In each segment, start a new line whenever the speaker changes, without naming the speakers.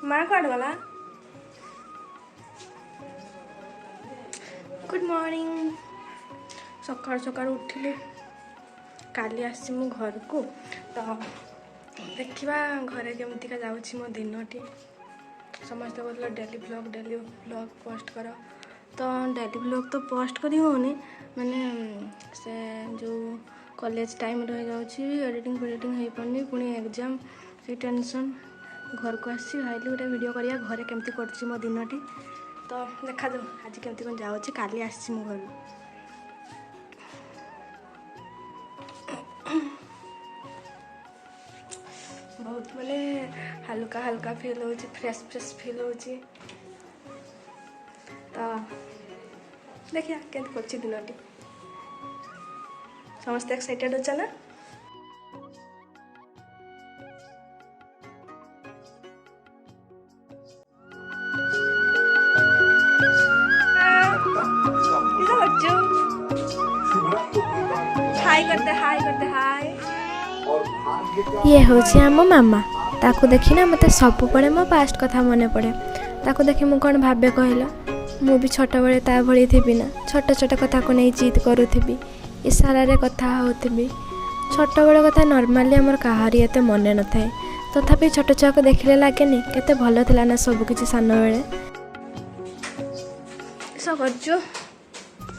माँ कट गला। Good morning. सकाल सकाल उठिली काली आसी मु घर को तो देखा घरे केमतिका जाऊँगी मो दिनटी। समस्त बोल डेली ब्लॉग पोस्ट कर तो डेली ब्लॉग तो पोस्ट करी होनी माने से जो कॉलेज टाइम रही जाऊँगी एडिटिंग फेडिटिंग हो पानी पुणी एग्जाम से टेंशन घर को आसी भाई गोटे वीडियो करिया घरे केमती कर मो दिनटी तो देखा दो आज केमती कौन जाऊँगी काली आसी मो घर बहुत माने हल्का हल्का फील हो फ्रेश फ्रेश फील हो तो देखिया केमती कर दिनटी समस्त एक्साइटेड अच्छा ना। हाय करते हाय
ये हूँ आम मामा ताकू देखी ना मत सब पड़े मो पास्ट कथा मन पड़े ताकू देखी मु कौन भावे कहला मु भी छोट बड़े ता भरी थी ना छोट छोट कथा को नहीं जिद करूथी इशारे कथा होती छोट बड़ कथा नॉर्मली आमर कहारी एत मन न थाए तथापि छोट छुआ को देखले लगे केते भल थिला ना सब किछि सान बेले
सब करजो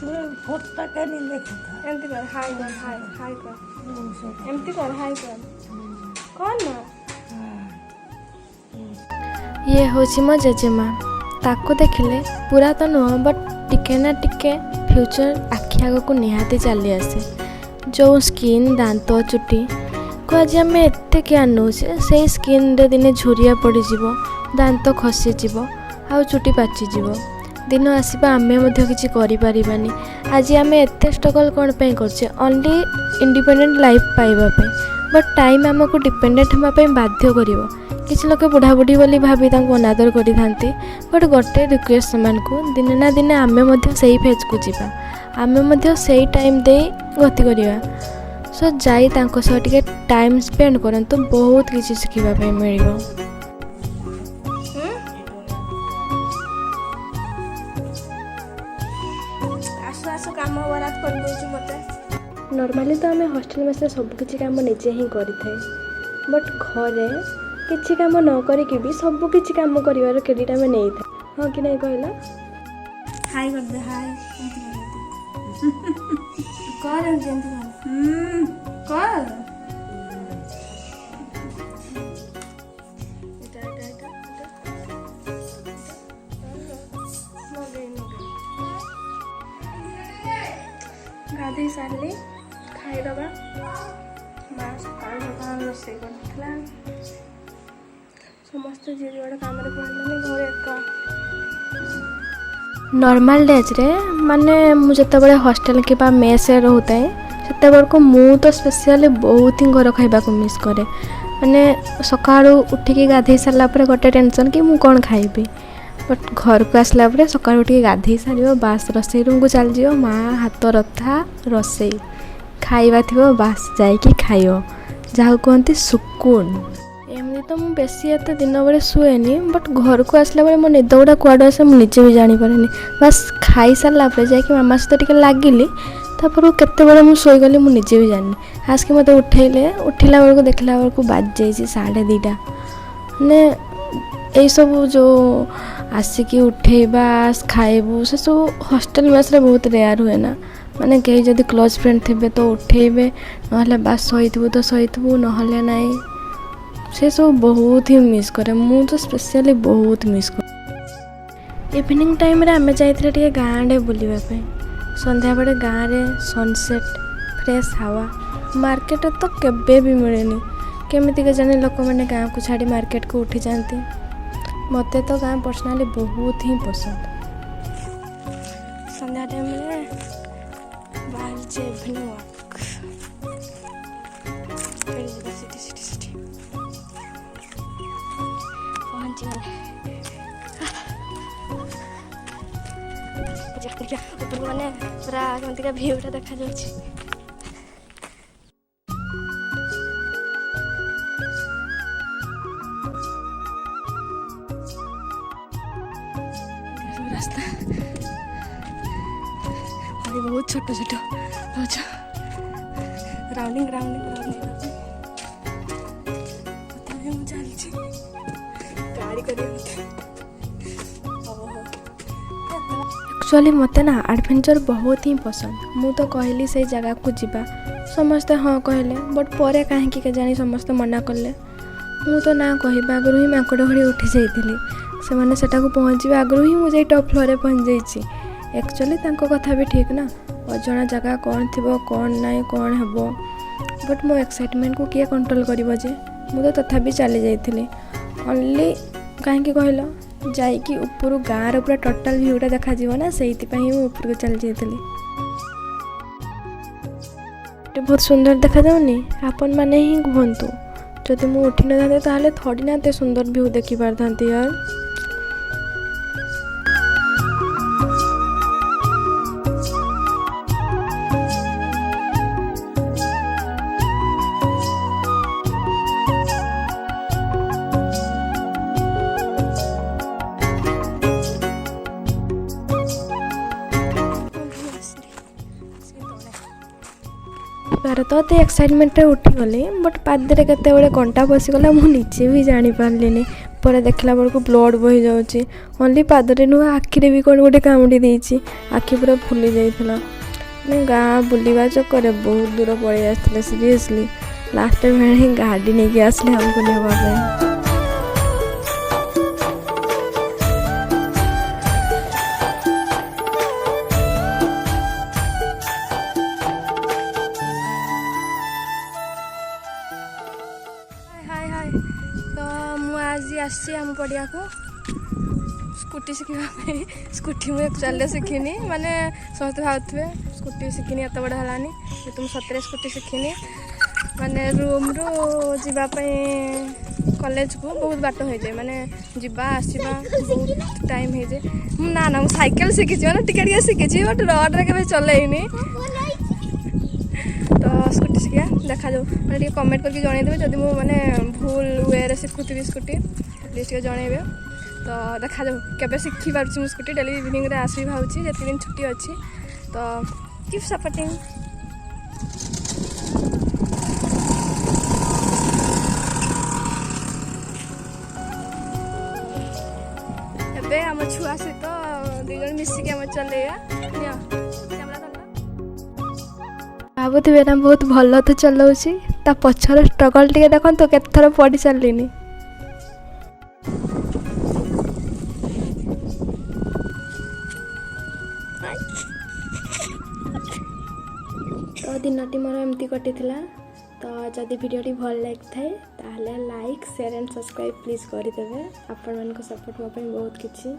फोटो का नहीं देखता
एमती कर हाय कर एमती कर हाय कर कौन ना
ये हूँ मो जेजेमा ताकू देखिले पूरा तो नुह बट टिके ना टिके फ्यूचर आखि आग को निहाती चली आसे जो स्किन दांत चुटी को आज आम एत केयर नौचे से स्किन रे दिने झुरिया पड़ज दांत खसीज आ चुटी पाचिज दिन आसवा आमे किसी करें आज आम एत स्ट्रगल कौन करछे ओनली इंडिपेंडेंट लाइफ पाइबापी बट टाइम आमको डिपेंडेंट होगापी बाध्य कर किसी लोग बुढ़ा बुढ़ी बोली भाभी अनादर करि बट गोटे रिक्वेस्ट से दिने ना दिने आमे से फेज को जीवा आमे से टाइम दे गति करवा सो जाई सह टिके टाइम स्पेंड करंतु बहुत किसी शिखा मिल
काम बरात कर मत
नॉर्मली तो आम हॉस्टेल में सबकि काम निजे ही करें बट घरे किसी काम न करिकी भी सबकि काम कर क्रेडिट आम नहीं था हाँ कि नहीं कहला
हाय कर दे हाय कर कर गाधे सारे खाईदबा माँ सकाल सकाल रोसे कर समस्त जी गोटे कम पड़े घर एका
नॉर्मल डेज रे माने मुझे बड़े हॉस्टेल के मेस रोता है से को मु तो स्पेशली बहुत ही घर खाइबा को मिस करे माने सकाळु उठिकी गाधे सारा गोटे टेंशन कि मु कौन खाइबी बट घर को आसला सकाळु उठिकी गाधे सार बास रोसई रूम को चल जाओ माँ हाथ रथा रोसई खाइबा थी बास जाइकी खाइब जहाँ कहते सुकून एमती तो मुझे बेसी एत दिन बेले शुएनि बट घर को आसला बेले मो निद गुड़ा कुआड़ आसे मुझे भी जानीपे बास खाई सारा जाकि मामा सहित लगिली तापर केते बड़े मुझे शोगली मुझे भी जानी आज के मत उठेले उठिला बेलू देखला बेलू बाज जाइए 2:30 ने यही सब जो आसिकी उठेबा खाइबू से सब हॉस्टेल मेस बहुत रेयर हुए ना माने कहीं जदि क्लोज फ्रेंड थे तो उठेबे ना बास शहीथबू तो शहीथबू ना नाई से सब बहुत ही मिस करे मु तो स्पेशली बहुत मिस कर इवनिंग टाइम रे आमे जाइथिले गाँ डे बुलिबा पे संध्या बड़े गाँ रे सनसेट फ्रेश हवा मार्केट तो केबे भी मिलेनी केमिति के जाने लोक मैंने गाँ को छाड़ी मार्केट को उठी जाती मते तो गाँ पर्सनाली बहुत ही पसंद
संध्या टाइम रे बाहर जे इवनिंग वॉक ऊपर मैंने पूरा केमती भ्यूटा देखा जाऊँ ରାସ୍ତା ବହୁତ ଛୋଟ ଛୋଟ ଗଛ ରାଉଣ୍ଡିଂ ମୁଁ ଚାଲିଛି ଗାଡ଼ି କରିବା
एक्चुअली मत ना एडवेंचर बहुत ही पसंद मु तो कहली से जगह को जीवा समस्ते हाँ कहले बट पर कहीं जानी समस्ते मना कले मु तो ना कहवा आगु ही माकड़ घड़ी उठी जाइली से मैंने सेटाକୁ पहुँचवा आगु ही मुझे टॉप फ्लोर रे पहुँच जाइए एक्चुअली तांको कथा भी ठीक ना अजना जगह कौन थी कौन ना कौन हेब बट मो एक्साइटमेंट को किए कंट्रोल कर मु तो तथापि चली जाइली ओनली कहीं कहल जाइकी ऊपर गाँव पूरा टोटाल भ्यूटा देखा ना से ऊपर को चली जाइली बहुत सुंदर देखा जाऊनी आपण मैंने ही कहतु जदि मुझे उठी न था थोड़ी ना एत सुंदर भ्यू देखी पार था यार तो एक्साइटमेंट उठीगली बट पादे केते कंटा पशिगला मुझे भी जापारे पर देखला बेलू ब्लड बही जाऊँगी ओनली पादरे नुह आखिरे भी कौन गोटे कामुड़ी देती आखि पूरा फुली जाइला गाँ बुलवा चक्कर बहुत दूर पलि आसते सीरीयसली लास्ट टाइम गाड़ी नहीं आसले हमको नेवाई
तो मुझे आसी आम पड़िया को स्कूटी शिखा स्कूटी मुझे चले शिखिनी माने समस्त भावे स्कूटी शिखिनी एत बड़ा है तुम सतरे स्कूटी शिखिनी माने रूम रु जावाई कॉलेज को बहुत बाट हो जाए माने जीवा आसवा बहुत टाइम हो जाए ना ना साइकेल शिखी मैंने टिके शिखी बट रोड्रे के चलैनी तो स्कूटी शिखा देखा जाऊ मैंने कमेंट करके जनईदेवे जब मुझे मैंने भूल वे शिखुथी स्कूटी प्लीज टे जनइबे तो देखा जाऊ केबे शिखी पार्ची मु स्कूटी डेली इवनिंग रे आसबी भावुची जति दिन छुट्टी अच्छी तो कीप सपोर्टिंग एबे आम छुआ सहित दुई जन मिसिक आम चलेया
भावुवे ना बहुत भल तो चलाऊँगी ता पछर स्ट्रगल टे देखो तो केथर पड़ी सारे तो दिनटी मोर एमती कटी तो जदि वीडियोटी भल लगी थाए ताहले like share and subscribe please करदे आपण मान सपोर्ट मो बहुत किछि।